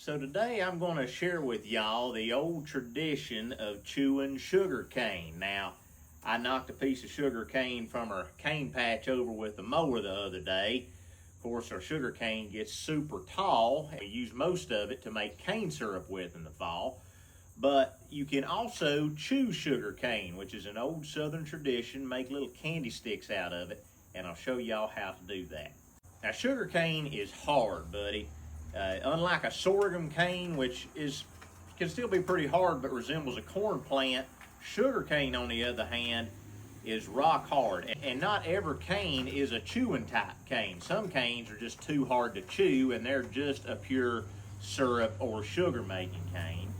So today I'm going to share with y'all the old tradition of chewing sugar cane. Now, I knocked a piece of sugar cane from our cane patch over with the mower the other day. Of course, our sugar cane gets super tall. We use most of it to make cane syrup with in the fall. But you can also chew sugar cane, which is an old southern tradition, make little candy sticks out of it, and I'll show y'all how to do that. Now, sugar cane is hard, buddy. Unlike a sorghum cane, which can still be pretty hard but resembles a corn plant, sugar cane, on the other hand, is rock hard. And not every cane is a chewing type cane. Some canes are just too hard to chew and they're just a pure syrup or sugar making cane.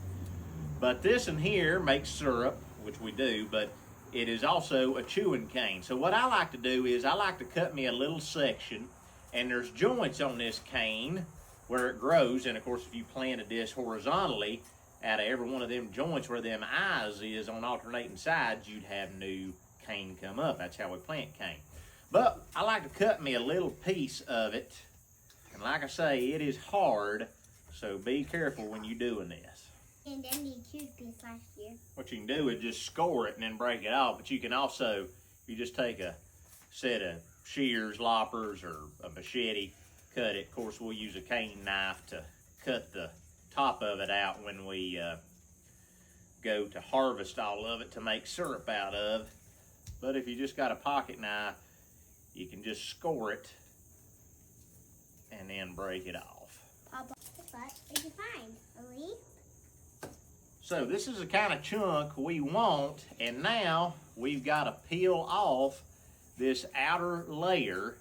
But this one here makes syrup, which we do, but it is also a chewing cane. So what I like to do is I like to cut me a little section, and there's joints on this cane where it grows. And of course, if you planted this horizontally, out of every one of them joints where them eyes is on alternating sides, you'd have new cane come up. That's how we plant cane. But I like to cut me a little piece of it. And like I say, it is hard, so be careful when you're doing this. And then you chewed piece last year. What you can do is just score it and then break it off. But you can also, you just take a set of shears, loppers, or a machete, cut it. Of course, we'll use a cane knife to cut the top of it out when we go to harvest all of it to make syrup out of. But if you just got a pocket knife, you can just score it and then break it off. Papa, what did you find? A leaf? So this is the kind of chunk we want, and now we've got to peel off this outer layer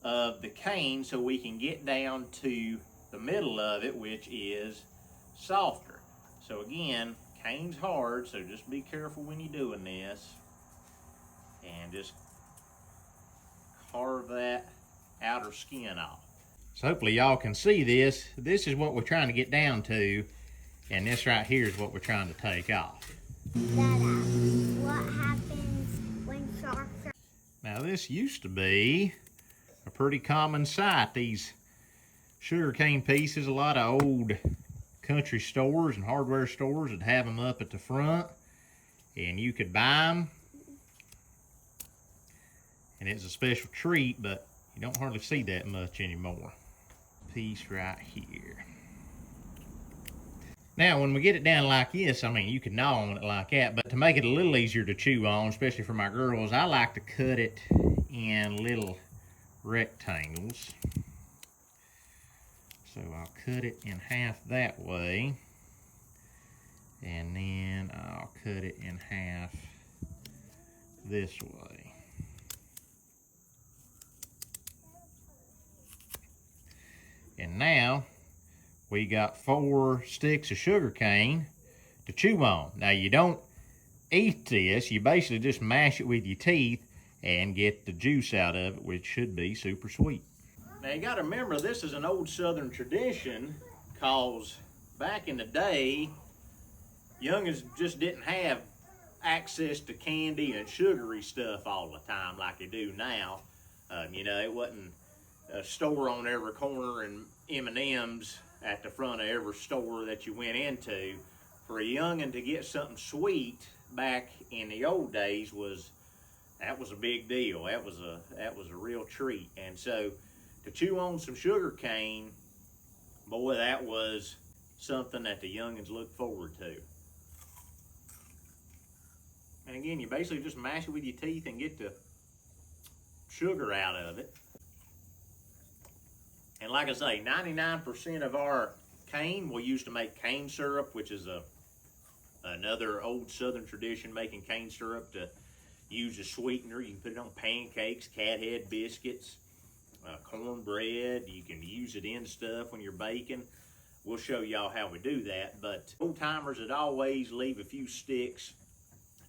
of the cane so we can get down to the middle of it, which is softer. So again, cane's hard, so just be careful when you're doing this and just carve that outer skin off. So hopefully y'all can see this. This is what we're trying to get down to, and this right here is what we're trying to take off. Dada, what happens when sharks are... Now this used to be a pretty common sight, these sugar cane pieces. A lot of old country stores and hardware stores would have them up at the front, and you could buy them. And it's a special treat, but you don't hardly see that much anymore. Piece right here. Now, when we get it down like this, I mean, you can gnaw on it like that, but to make it a little easier to chew on, especially for my girls, I like to cut it in little rectangles. So I'll cut it in half that way, and then I'll cut it in half this way. And now we got 4 sticks of sugar cane to chew on. Now you don't eat this, you basically just mash it with your teeth and get the juice out of it, which should be super sweet. Now you gotta remember, this is an old southern tradition, cause back in the day, youngins just didn't have access to candy and sugary stuff all the time like they do now. You know, it wasn't a store on every corner and M&Ms at the front of every store that you went into. For a youngin to get something sweet back in the old days that was a big deal. That was a real treat. And so to chew on some sugar cane, boy, that was something that the youngins looked forward to. And again, you basically just mash it with your teeth and get the sugar out of it. And like I say, 99% of our cane we use to make cane syrup, which is another old southern tradition, making cane syrup to use as sweetener. You can put it on pancakes, cat head biscuits, cornbread. You can use it in stuff when you're baking. We'll show y'all how we do that. But old timers would always leave a few sticks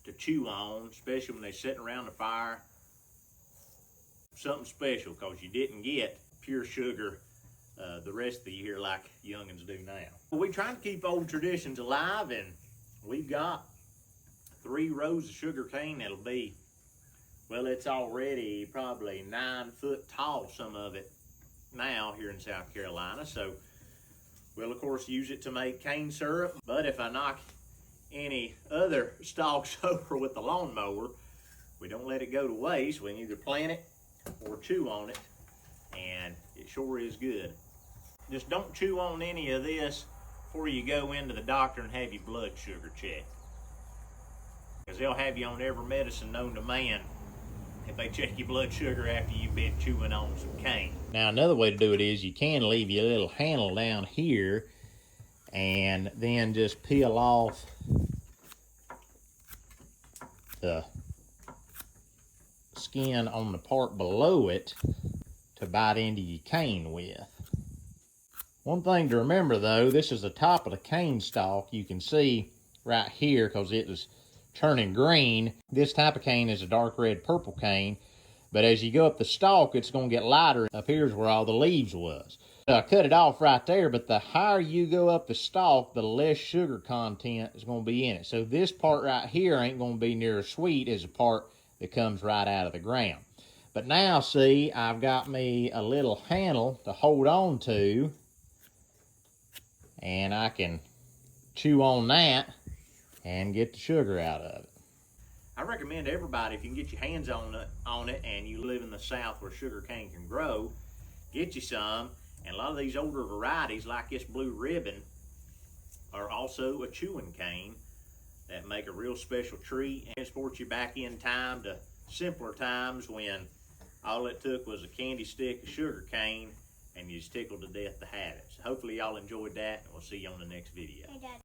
to chew on, especially when they're sitting around the fire. Something special, because you didn't get pure sugar the rest of the year like youngins do now. We try to keep old traditions alive, and we've got 3 rows of sugar cane that'll be, well, it's already probably 9 foot tall, some of it now here in South Carolina. So We'll of course use it to make cane syrup, but if I knock any other stalks over with the lawnmower, we don't let it go to waste. We can either plant it or chew on it, and it sure is good. Just don't chew on any of this before you go into the doctor and have your blood sugar checked, because they'll have you on every medicine known to man if they check your blood sugar after you've been chewing on some cane. Now another way to do it is you can leave your little handle down here and then just peel off the skin on the part below it to bite into your cane with. One thing to remember though, this is the top of the cane stalk. You can see right here because it was turning green. This type of cane is a dark red purple cane, but as you go up the stalk, it's going to get lighter. Up here's where all the leaves was. I cut it off right there, but the higher you go up the stalk, the less sugar content is going to be in it. So this part right here ain't going to be near as sweet as the part that comes right out of the ground. But now see, I've got me a little handle to hold on to, and I can chew on that and get the sugar out of it. I recommend everybody, if you can get your hands on it and you live in the South where sugar cane can grow, get you some. And a lot of these older varieties, like this Blue Ribbon, are also a chewing cane that make a real special treat and transport you back in time to simpler times when all it took was a candy stick of sugar cane and you was tickled to death to have it. So hopefully y'all enjoyed that, and we'll see you on the next video. Hey, Dad.